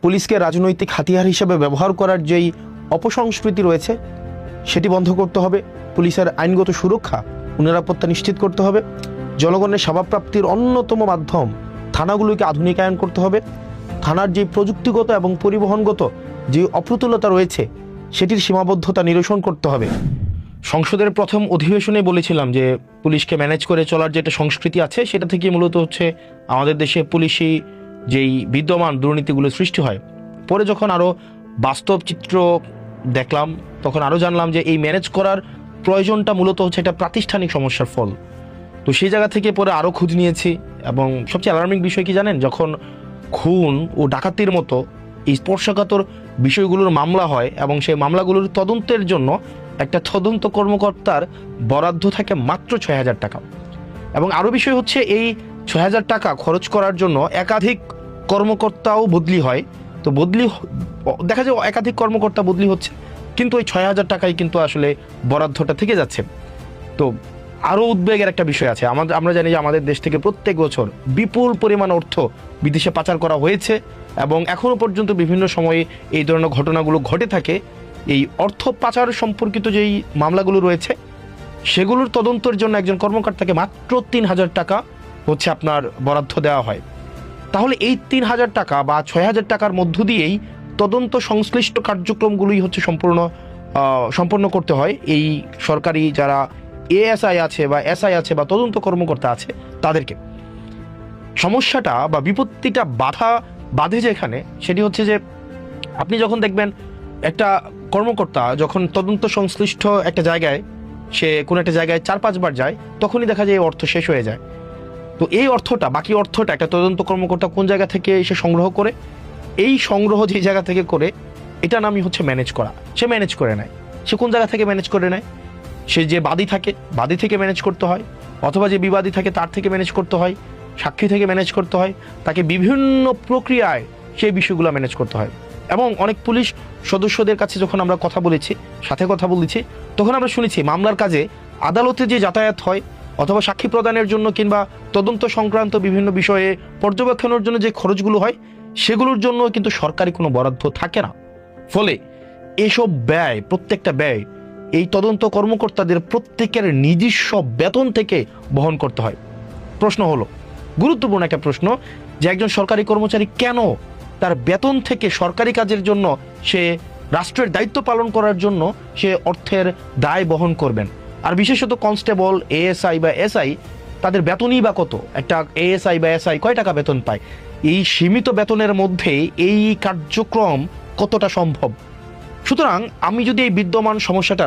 পুলিশকে রাজনৈতিক হাতিয়ার হিসেবে ব্যবহার করার যেই অপসংস্কৃতি রয়েছে সেটি বন্ধ করতে হবে। পুলিশের আইনগত সুরক্ষা ও নিরাপত্তা নিশ্চিত করতে হবে। জনগণের সেবাপ্রাপ্তির অন্যতম মাধ্যম থানাগুলোকে আধুনিকায়ন করতে হবে। থানার যে প্রযুক্তিগত এবং পরিবহনগত যে অপ্রতুলতা রয়েছে সেটির সীমাবদ্ধতা নিরসন করতে হবে। সংসদের প্রথম অধিবেশনে বলেছিলাম যে পুলিশকে ম্যানেজ করে চলার যে একটা সংস্কৃতি আছে সেটা থেকে মূলত হচ্ছে আমাদের দেশে পুলিশি যেই বিদ্যমান দুর্নীতিগুলো সৃষ্টি হয়। পরে যখন আরও বাস্তব চিত্র দেখলাম তখন আরও জানলাম যে এই ম্যানেজ করার প্রয়োজনটা মূলত হচ্ছে একটা প্রাতিষ্ঠানিক সমস্যার ফল। তো সেই জায়গা থেকে পরে আরও খোঁজ নিয়েছি এবং সবচেয়ে অ্যালার্মিং বিষয় কি জানেন, যখন খুন ও ডাকাতির মতো এই স্পর্শকাতর বিষয়গুলোর মামলা হয় এবং সেই মামলাগুলোর তদন্তের জন্য একটা তদন্ত কর্মকর্তার বরাদ্দ থাকে মাত্র ৬,০০০ টাকা। এবং আরও বিষয় হচ্ছে এই ৬,০০০ টাকা খরচ করার জন্য একাধিক কর্মকর্তাও বদলি হয়। তো বদলি দেখা যায় একাধিক কর্মকর্তা বদলি হচ্ছে, কিন্তু ওই ৬,০০০ টাকাই কিন্তু আসলে বরাদ্দটা থেকে যাচ্ছে। তো আরও উদ্বেগের একটা বিষয় আছে। আমরা জানি যে আমাদের দেশ থেকে প্রত্যেক বছর বিপুল পরিমাণ অর্থ বিদেশে পাচার করা হয়েছে এবং এখনও পর্যন্ত বিভিন্ন সময়ে এই ধরনের ঘটনাগুলো ঘটে থাকে। এই অর্থ পাচার সম্পর্কিত যেই মামলাগুলো রয়েছে সেগুলোর তদন্তের জন্য একজন কর্মকর্তাকে মাত্র ৩,০০০ টাকা হচ্ছে আপনার বরাদ্দ দেওয়া হয়। তাহলে এই ৩,০০০ টাকা বা ৬,০০০ টাকার মধ্য দিয়েই তদন্ত সংশ্লিষ্ট কার্যক্রমগুলোই হচ্ছে সম্পন্ন করতে হয় এই সরকারি যারা এএসআই আছে বা এসআই আছে বা তদন্ত কর্মকর্তা আছে তাদেরকে। সমস্যাটা বা বিপত্তিটা বাধে যেখানে সেটি হচ্ছে যে আপনি যখন দেখবেন একটা কর্মকর্তা যখন তদন্ত সংশ্লিষ্ট একটা জায়গায় সে কোনো একটা জায়গায় ৪-৫ বার যায় তখনই দেখা যায় এই অর্থ শেষ হয়ে যায়। তো এই অর্থটা বাকি অর্থটা একটা তদন্ত কর্মকর্তা কোন জায়গা থেকে এসে সংগ্রহ করে, এই সংগ্রহ যে জায়গা থেকে করে এটা নামই হচ্ছে ম্যানেজ করা। সে ম্যানেজ করে নেয়। সে কোন জায়গা থেকে ম্যানেজ করে নেয়? সে যে বাদী থেকে ম্যানেজ করতে হয়, অথবা যে বিবাদী থাকে তার থেকে ম্যানেজ করতে হয়, সাক্ষী থেকে ম্যানেজ করতে হয়, তাকে বিভিন্ন প্রক্রিয়ায় সেই বিষয়গুলো ম্যানেজ করতে হয়। এবং অনেক পুলিশ সদস্যদের কাছে যখন আমরা কথা বলেছি তখন আমরা শুনেছি মামলার কাজে আদালতে যে যাতায়াত হয় অথবা সাক্ষী প্রদানের জন্য কিংবা তদন্ত সংক্রান্ত বিভিন্ন বিষয়ে পর্যবেক্ষণের জন্য যে খরচগুলো হয় সেগুলোর জন্য কিন্তু সরকারি কোনো বরাদ্দ থাকে না। ফলে এসব প্রত্যেকটা ব্যয় এই তদন্ত কর্মকর্তাদের প্রত্যেকের নিজস্ব বেতন থেকে বহন করতে হয়। প্রশ্ন হলো, গুরুত্বপূর্ণ একটা প্রশ্ন, যে একজন সরকারি কর্মচারী কেন তার বেতন থেকে সরকারি কাজের জন্য সে রাষ্ট্রের দায়িত্ব পালন করার জন্য সে অর্থের দায় বহন করবেন? আর বিশেষত কনস্টেবল, এএসআই বা এসআই তাদের বেতনই বা কত? একটা এএসআই বা এসআই কয় টাকা বেতন পায়? এই সীমিত বেতনের মধ্যে এই কার্যক্রম কতটা সম্ভব? সুতরাং আমি যদি এই বিদ্যমান সমস্যাটা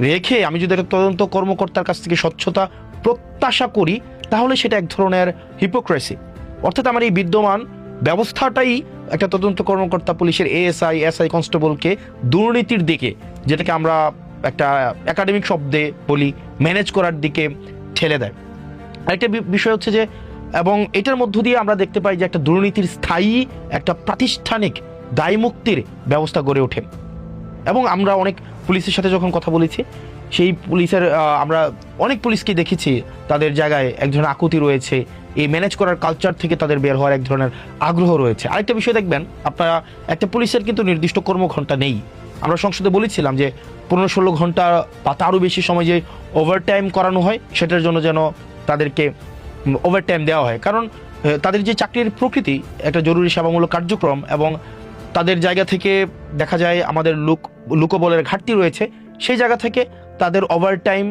রেখে আমি যদি একটা তদন্ত কর্মকর্তার কাছ থেকে স্বচ্ছতা প্রত্যাশা করি তাহলে সেটা এক ধরনের হিপোক্রেসি। অর্থাৎ আমার এই বিদ্যমান ব্যবস্থাটাই একটা তদন্ত কর্মকর্তা, পুলিশের এএসআই, এসআই, কনস্টেবলকে দুর্নীতির দিকে, যেটাকে আমরা একটা একাডেমিক শব্দে বলি ম্যানেজ করার দিকে ঠেলে দেয়। আরেকটা বিষয় হচ্ছে যে, এবং এটার মধ্য দিয়ে আমরা দেখতে পাই যে একটা দুর্নীতির স্থায়ী একটা প্রাতিষ্ঠানিক দায়মুক্তির ব্যবস্থা গড়ে ওঠে। এবং আমরা অনেক পুলিশের সাথে যখন কথা বলেছি সেই পুলিশের আমরা অনেক পুলিশকে দেখেছি তাদের জায়গায় এক ধরনের আকুতি রয়েছে, এই ম্যানেজ করার কালচার থেকে তাদের বের হওয়ার এক ধরনের আগ্রহ রয়েছে। আরেকটা বিষয় দেখবেন আপনারা, একটা পুলিশের কিন্তু নির্দিষ্ট কর্মঘণ্টা নেই। আমরা সংসদে বলেছিলাম যে 15-16 ঘন্টা বা তারও বেশি সময় যে ওভারটাইম করানো হয় সেটার জন্য যেন তাদেরকে ওভারটাইম দেওয়া হয়। কারণ তাদের যে চাকরির প্রকৃতি একটা জরুরি সেবামূলক কার্যক্রম এবং তাদের জায়গা থেকে দেখা যায় আমাদের লোকবলের ঘাটতি রয়েছে, সেই জায়গা থেকে তাদের ওভারটাইম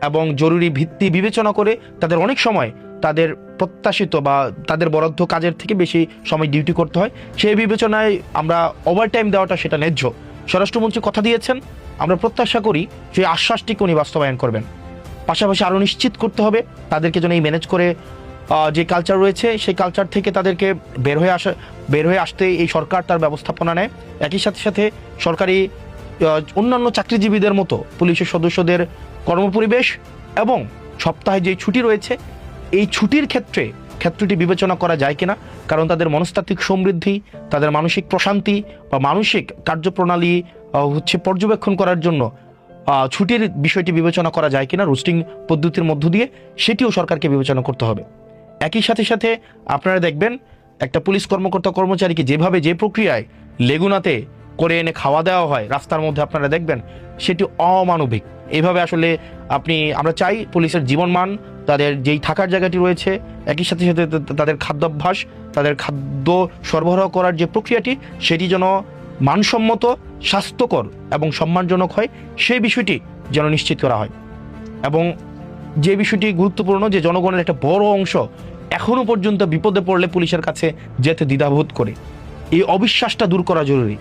এবং জরুরি ভিত্তি বিবেচনা করে তাদের অনেক সময় তাদের প্রত্যাশিত বা তাদের বরাদ্দ কাজের থেকে বেশি সময় ডিউটি করতে হয়। সেই বিবেচনায় আমরা ওভারটাইম দেওয়াটা সেটা ন্যায্য। স্বরাষ্ট্রমন্ত্রী কথা দিয়েছেন, আমরা প্রত্যাশা করি সেই আশ্বাসটিকে উনি বাস্তবায়ন করবেন। পাশাপাশি আরও নিশ্চিত করতে হবে তাদেরকে যেন এই ম্যানেজ করে যে কালচার রয়েছে সেই কালচার থেকে তাদেরকে বের হয়ে আসতে এই সরকার তার ব্যবস্থাপনা নেয়। একই সাথে সরকারি অন্যান্য চাকরিজীবীদের মতো পুলিশের সদস্যদের কর্মপরিবেশ এবং সপ্তাহে যে ছুটি রয়েছে এই ছুটির ক্ষেত্রটি বিবেচনা করা যায় কিনা, কারণ তাদের মনস্তাত্ত্বিক সমৃদ্ধি, তাদের মানসিক প্রশান্তি বা মানসিক কার্যপ্রণালী হচ্ছে পর্যবেক্ষণ করার জন্য ছুটির বিষয়টি বিবেচনা করা যায় কিনা রোস্টিং পদ্ধতির মধ্য দিয়ে, সেটিও সরকারকে বিবেচনা করতে হবে। একই সাথে আপনারা দেখবেন একটা পুলিশ কর্মকর্তা কর্মচারীকে যেভাবে যে প্রক্রিয়ায় লেগুনাতে করে এনে খাওয়া দেওয়া হয় রাস্তার মধ্যে, আপনারা দেখবেন সেটি অমানবিক। এইভাবে আসলে আমরা চাই পুলিশের জীবনমান, তাদের যেই থাকার জায়গাটি রয়েছে, একই সাথে সাথে তাদের খাদ্যাভ্যাস, তাদের খাদ্য সরবরাহ করার যে প্রক্রিয়াটি, সেটি যেন মানসম্মত, স্বাস্থ্যকর এবং সম্মানজনক হয়, সেই বিষয়টি যেন নিশ্চিত করা হয়। এবং যে বিষয়টি গুরুত্বপূর্ণ, যে জনগণের একটা বড় অংশ এখনো পর্যন্ত বিপদে পড়লে পুলিশের কাছে যেতে দ্বিধাবোধ করে, এই অবিশ্বাসটা দূর করা জরুরি।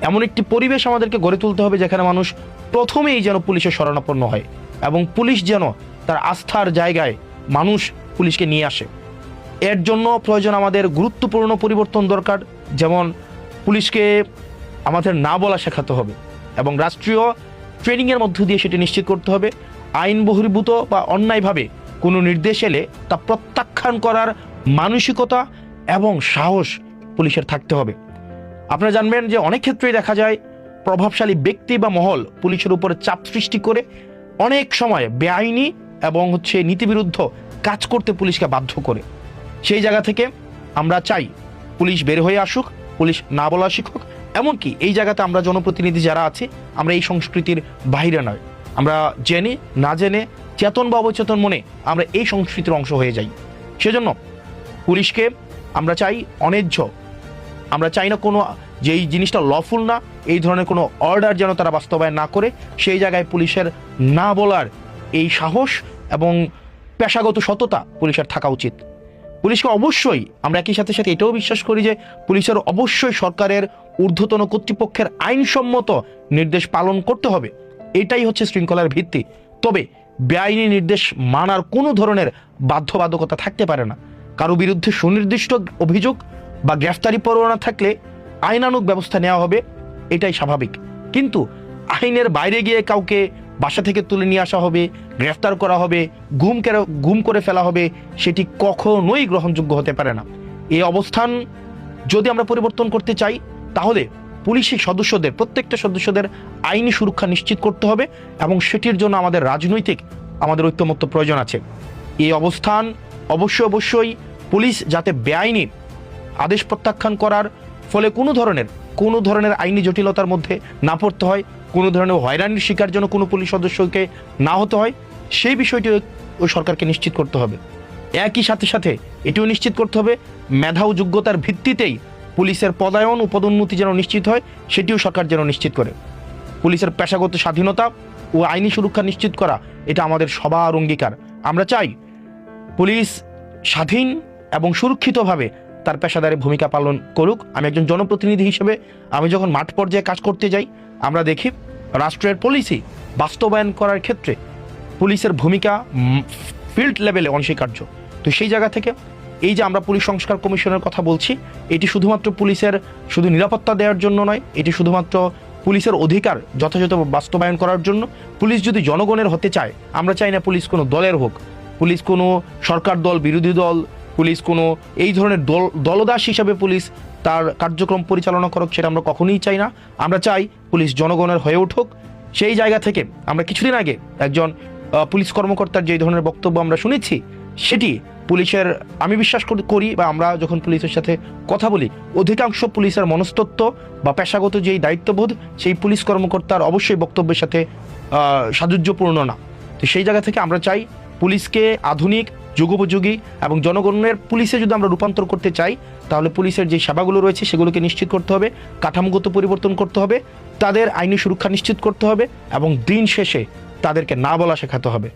এমন একটি পরিবেশ আমাদেরকে গড়ে তুলতে হবে যেখানে মানুষ প্রথমেই যেন পুলিশের শরণাপন্ন হয় এবং পুলিশ যেন তার আস্থার জায়গায় মানুষ পুলিশকে নিয়ে আসে। এর জন্য প্রয়োজন আমাদের গুরুত্বপূর্ণ পরিবর্তন দরকার। যেমন পুলিশকে আমাদের না বলা শেখাতে হবে এবং রাষ্ট্রীয় ট্রেনিংয়ের মধ্য দিয়ে সেটি নিশ্চিত করতে হবে। আইন বহির্ভূত বা অন্যায়ভাবে কোনো নির্দেশ এলে তা প্রত্যাখ্যান করার মানসিকতা এবং সাহস পুলিশের থাকতে হবে। আপনারা জানবেন যে অনেক ক্ষেত্রেই দেখা যায় প্রভাবশালী ব্যক্তি বা মহল পুলিশের উপরে চাপ সৃষ্টি করে অনেক সময় বেআইনি এবং নীতিবিরুদ্ধ কাজ করতে পুলিশকে বাধ্য করে। সেই জায়গা থেকে আমরা চাই পুলিশ বের হয়ে আসুক, পুলিশ না বলা শিখুক। এমনকি এই জায়গাতে আমরা জনপ্রতিনিধি যারা আছি, আমরা এই সংস্কৃতির বাইরে নয়, আমরা জেনে না জেনে, চেতন বা অবচেতন মনে আমরা এই সংস্কৃতির অংশ হয়ে যাই। সেজন্য পুলিশকে আমরা চাই অন্যায্য, আমরা চাই না কোনো যেই জিনিসটা লফুল না, এই ধরনের কোনো অর্ডার যেন তারা বাস্তবায়ন না করে। সেই জায়গায় পুলিশের না বলার এই সাহস এবং পেশাগত সততা পুলিশের থাকা উচিত। পুলিশকে অবশ্যই আমরা একই সাথে সাথে এটাও বিশ্বাস করি যে পুলিশের অবশ্যই সরকারের ঊর্ধ্বতন কর্তৃপক্ষের আইনসম্মত নির্দেশ পালন করতে হবে। এটাই হচ্ছে শৃঙ্খলার ভিত্তি। তবে বেআইনি নির্দেশ মানার কোনো ধরনের বাধ্যবাধকতা থাকতে পারে না। কারো বিরুদ্ধে সুনির্দিষ্ট অভিযোগ বা গ্রেফতারি পরোয়ানা থাকলে আইনানুগ ব্যবস্থা নেওয়া হবে, এটাই স্বাভাবিক। কিন্তু আইনের বাইরে গিয়ে কাউকে বাসা থেকে তুলে নিয়ে আসা হবে, গ্রেফতার করা হবে, গুম করে ফেলা হবে, সেটি কখনোই গ্রহণযোগ্য হতে পারে না। এই অবস্থান যদি আমরা পরিবর্তন করতে চাই, তাহলে পুলিশের সদস্যদের, প্রত্যেকটা সদস্যদের আইনি সুরক্ষা নিশ্চিত করতে হবে এবং সেটির জন্য আমাদের ঐক্যমত্য প্রয়োজন আছে। এই অবস্থান অবশ্যই পুলিশ যাতে বেআইনি আদেশ প্রত্যাখ্যান করার ফলে কোনো ধরনের আইনি জটিলতার মধ্যে না পড়তে হয়, কোনো ধরনের হয়রানির শিকার যেন কোনো পুলিশ সদস্যকে না হতে হয়, সেই বিষয়টি ওই সরকারকে নিশ্চিত করতে হবে। একই সাথে সাথে এটিও নিশ্চিত করতে হবে মেধা ও যোগ্যতার ভিত্তিতেই পুলিশের পদায়ন ও পদোন্নতি যেন নিশ্চিত হয়, সেটিও সরকার যেন নিশ্চিত করে। পুলিশের পেশাগত স্বাধীনতা ও আইনি সুরক্ষা নিশ্চিত করা এটা আমাদের সবার অঙ্গীকার। আমরা চাই পুলিশ স্বাধীন এবং সুরক্ষিতভাবে তার পেশাদারি ভূমিকা পালন করুক। আমি একজন জনপ্রতিনিধি হিসেবে আমি যখন মাঠ পর্যায়ে কাজ করতে যাই, আমরা দেখি রাষ্ট্রের পলিসি বাস্তবায়ন করার ক্ষেত্রে পুলিশের ভূমিকা ফিল্ড লেভেলে অনস্বীকার্য। তো সেই জায়গা থেকে এই যে আমরা পুলিশ সংস্কার কমিশনের কথা বলছি, এটি শুধুমাত্র পুলিশের শুধু নিরাপত্তা দেওয়ার জন্য নয়, এটি শুধুমাত্র পুলিশের অধিকার যথাযথ বাস্তবায়ন করার জন্য। পুলিশ যদি জনগণের হতে চায়, আমরা চাই না পুলিশ কোনো দলের হোক, পুলিশ কোনো সরকার দল, বিরোধী দল, পুলিশ কোনো এই ধরনের দলদাস হিসাবে পুলিশ তার কার্যক্রম পরিচালনা করুক, সেটা আমরা কখনোই চাই না। আমরা চাই পুলিশ জনগণের হয়ে উঠুক। সেই জায়গা থেকে আমরা কিছুদিন আগে একজন পুলিশ কর্মকর্তার যে ধরনের বক্তব্য আমরা শুনেছি, সেটি পুলিশের, আমি বিশ্বাস করি বা আমরা যখন পুলিশের সাথে কথা বলি, অধিকাংশ পুলিশের মনস্তত্ত্ব বা পেশাগত যেই দায়িত্ববোধ, সেই পুলিশ কর্মকর্তার অবশ্যই বক্তব্যের সাথে সাযুজ্যপূর্ণ না। তো সেই জায়গা থেকে আমরা চাই পুলিশকে আধুনিক, যুগোপযোগী এবং জনগণের পুলিশে যদি আমরা রূপান্তর করতে চাই, তাহলে পুলিশের যে সেবাগুলো রয়েছে সেগুলোকে নিশ্চিত করতে হবে, কাঠামোগত পরিবর্তন করতে হবে, তাদের আইনি সুরক্ষা নিশ্চিত করতে হবে এবং দিন শেষে তাদেরকে না বলা শেখাতে হবে।